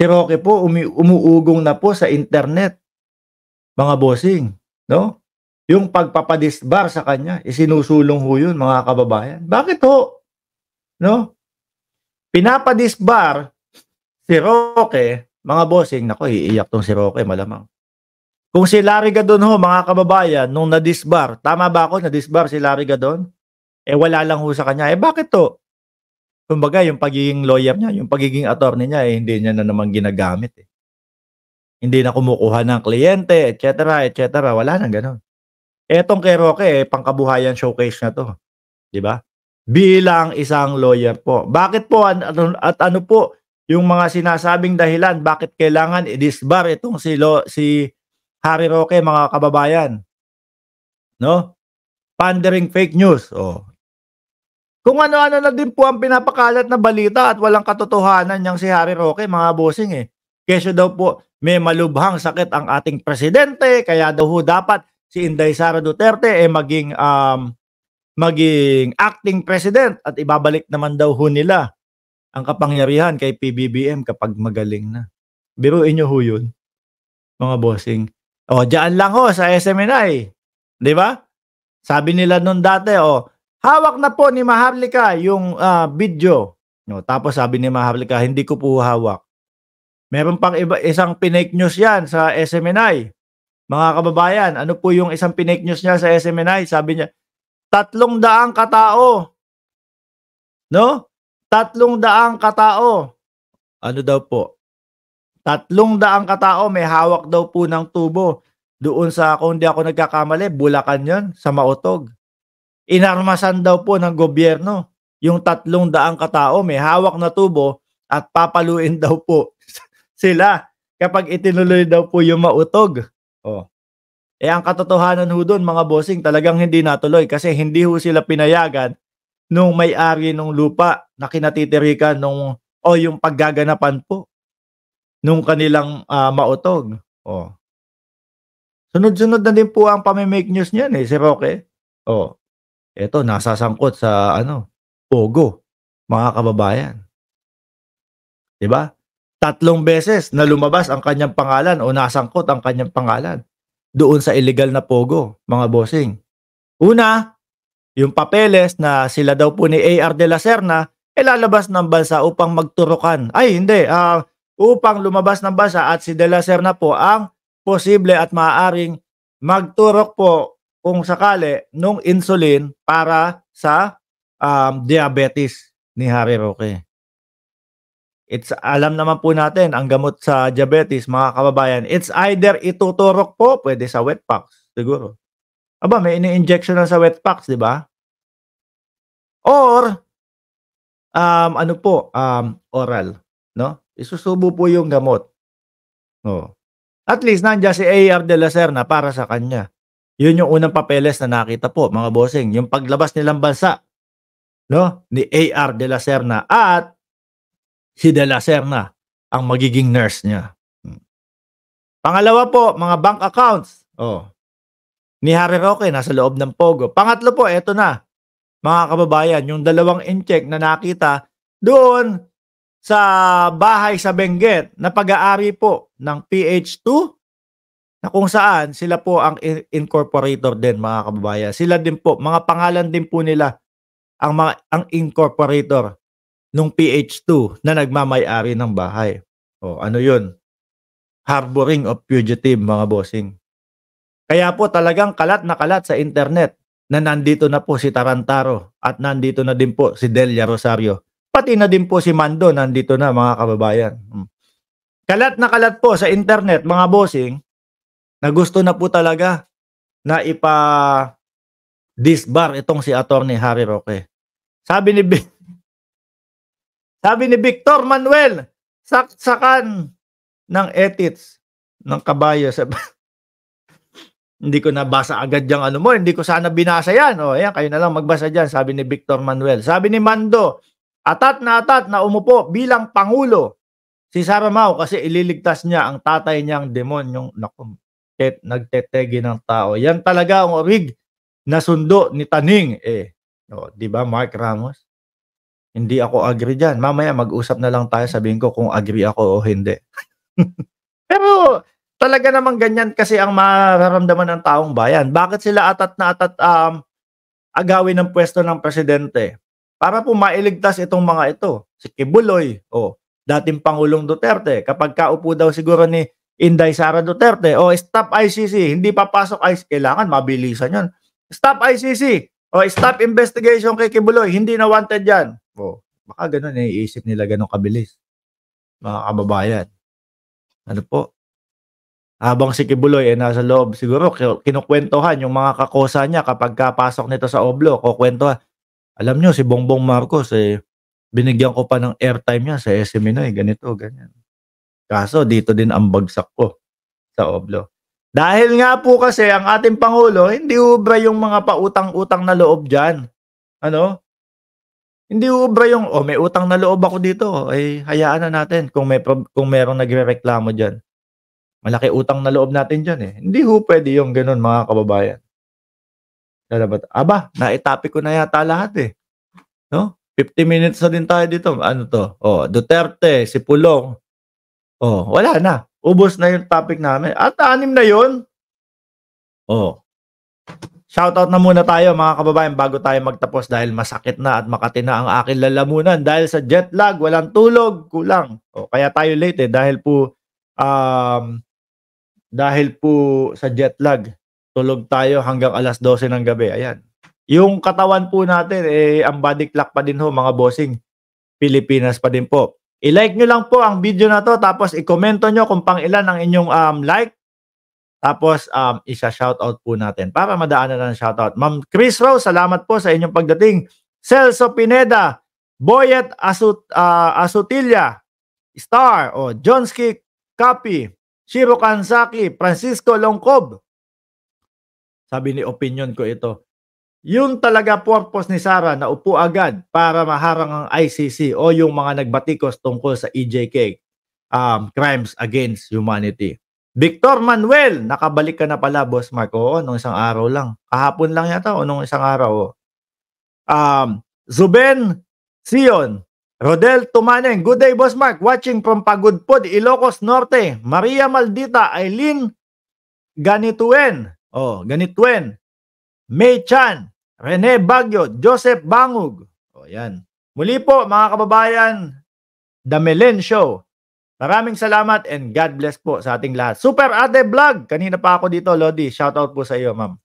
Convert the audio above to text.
Si Roque po umuugong na po sa internet, mga bossing, 'no? Yung pagpapa-disbar sa kanya, isinusulong ho yun mga kababayan. Bakit ho? 'No? Pinapa-disbar si Roque, mga bossing, naku iiyak 'tong si Roque malamang. Kung si Larry Gadon ho mga kababayan nung na-disbar, tama ba ako na-disbar si Larry Gadon? Eh, wala lang ho sa kanya, eh, bakit ho? Kumbaga yung pagiging lawyer niya, yung pagiging attorney niya, eh, hindi niya na naman ginagamit, eh. Hindi na kumukuha ng kliyente, et cetera, wala ng gano'n. Etong kay Roque, eh, pangkabuhayan showcase na 'to, 'di ba? Bilang isang lawyer po. Bakit po at ano po yung mga sinasabing dahilan bakit kailangan i-disbar itong si Harry Roque mga kababayan, 'no? Pandering fake news, oh. Kung ano-ano na din po ang pinapakalat na balita at walang katotohanan niyang si Harry Roque mga bossing, eh. Kesyo daw po may malubhang sakit ang ating presidente kaya daw ho dapat si Inday Sara Duterte, eh, maging acting president at ibabalik naman daw ho nila ang kapangyarihan kay PBBM kapag magaling na. Biruin niyo ho yun, mga bossing. O, diyaan lang ho sa SMNI, 'di ba? Sabi nila nun dati, hawak na po ni Maharlika yung, video. No, tapos sabi ni Maharlika, "Hindi ko po hawak." Meron pang isang pinake news 'yan sa SMNI. Mga kababayan, ano po yung isang pinake news niya sa SMNI? Sabi niya, 300 katao, 'no? 300 katao. Ano daw po? 300 katao may hawak daw po ng tubo doon sa, kung hindi ako nagkakamali, Bulacan 'yon, sa Mautog. Inarmasan daw po ng gobyerno yung 300 katao may hawak na tubo at papaluin daw po sila kapag itinuloy daw po yung Mautog. Oh. Eh, ang katotohanan ho dun mga bossing talagang hindi natuloy kasi hindi ho sila pinayagan nung may-ari nung lupa na kinatitirikan yung paggaganapan po nung kanilang, Mautog. Oh. Sunod-sunod na din po ang pame-make news niyan, eh, si Roque. Oh. Eto nasasangkot sa pogo, mga kababayan, 'di ba? 3 beses na lumabas ang kanyang pangalan o nasangkot ang kanyang pangalan doon sa illegal na pogo, mga bossing. Una, yung papeles na sila daw po ni AR de la Serna, lalabas ng bansa upang magturukan. Ay hindi, upang lumabas ng bansa at si de la Serna po ang posible at maaaring magturok po kung sakali nung insulin para sa, diabetes ni Harry Roque. Alam naman po natin ang gamot sa diabetes mga kababayan, it's either ituturok po, pwede sa Wetpaks siguro. Aba, may ini-injection na sa Wetpaks, 'di ba? Or, oral, 'no? Isusubo po yung gamot, oh. At least nandiyan si AR de la Serna para sa kanya. Yun yung unang papeles na nakita po mga bossing, yung paglabas nilang bansa, 'no, ni AR de la Serna at si de la Serna ang magiging nurse niya. Pangalawa po, mga bank accounts, ni Harry Roque nasa loob ng pogo. Pangatlo po, eto na, mga kababayan, yung 2 incheck na nakita doon sa bahay sa Benguet na pag-aari po ng PH2 na kung saan sila po ang incorporator din mga kababayan. Sila din po, mga pangalan din po nila ang incorporator nung PH2 na nagmamay-ari ng bahay. Ano yun? Harboring of fugitive mga bossing. Kaya po talagang kalat na kalat sa internet na nandito na po si Tarantaro at nandito na din po si Delia Rosario. Pati na din po si Mando nandito na mga kababayan. Kalat na kalat po sa internet mga bossing na gusto na po talaga na disbar itong si Attorney Harry Roque. Sabi ni Victor Manuel, saksakan ng ethics ng kabayo. Hindi ko nabasa agad yung hindi ko sana binasa yan. Ayan, kayo na lang magbasa dyan, sabi ni Victor Manuel. Sabi ni Mando, atat na umupo bilang Pangulo si Sara Mau kasi ililigtas niya ang tatay niyang demonyong nagtetegi ng tao. Yan talaga ang orig na sundo ni Taning. 'Di ba Mark Ramos? Hindi ako agree diyan. Mamaya mag-usap na lang tayo, sabihin ko kung agree ako o hindi. Pero talaga namang ganyan kasi ang mararamdaman ng taong bayan. Bakit sila atat na atat, agawin ng puwesto ng presidente? Para po mailigtas itong mga ito. Si Kibuloy, dating Pangulong Duterte, kapag kaupo daw siguro ni Inday Sara Duterte, stop ICC, hindi papasok ICC, kailangan mabilisan 'yan. Stop ICC, stop investigation kay Kibuloy, hindi na wanted 'yan. Baka gano'n naiisip nila gano'n kabilis, mga kababayan. Ano po, habang si Kibuloy, nasa loob siguro kinukwentuhan yung mga kakosa niya kapagka pasok nito sa Oblo, kukuwentuhan, "Alam niyo si Bongbong Marcos, binigyan ko pa ng airtime niya sa SMNI, ganito, ganyan. Kaso dito din ang bagsak ko sa Oblo." Dahil nga po kasi ang ating pangulo hindi ubra yung mga pautang-utang na loob diyan, ano? Hindi ubra yung, may utang na loob ako dito, hayaan na natin kung merong nagrereklamo diyan. Malaki utang na loob natin diyan, eh. Hindi ho puwede yung gano'n, mga kababayan. Aba, naitopic ko na yata lahat, eh, 'no? 50 minutes na din tayo dito. Ano 'to, Duterte, Sipulong, wala na. Ubos na yung topic namin at 6 na yun. Shoutout na muna tayo, mga kababayan, bago tayo magtapos dahil masakit na at makati na ang aking lalamunan dahil sa jet lag, walang tulog, kulang. Kaya tayo late, dahil po sa jet lag, tulog tayo hanggang 12:00 ng gabi, ayan. Yung katawan po natin, ang body clock pa din ho, mga bossing, Pilipinas pa din po. I-like nyo lang po ang video na 'to, tapos i-komento nyo kung pang-ilan ang inyong, like. Tapos, isa-shoutout po natin para madaanan ng shoutout. Ma'am Chris Rose, salamat po sa inyong pagdating. Celso Pineda, Boyet Asutilla, Star, Johnsky Copy, Shiro Kansaki, Francisco Longcob. Sabi ni opinion ko ito, yung talaga purpose ni Sara na upo agad para maharang ang ICC o yung mga nagbatikos tungkol sa EJK, crimes against humanity. Victor Manuel, nakabalik ka na pala, Boss Mark. Nung isang araw lang. Kahapon lang yata o nung isang araw. Zuben Sion, Rodel Tumaneng, good day, Boss Mark. Watching from Pagudpod, Ilocos Norte. Maria Maldita, Eileen Ganituen, May Chan, Rene Bagyo, Joseph Bangug. Yan. Muli po, mga kababayan, The Melen Show. Maraming salamat and God bless po sa ating lahat. Super Ate Vlog, kanina pa ako dito, Lodi. Shoutout po sa iyo, ma'am.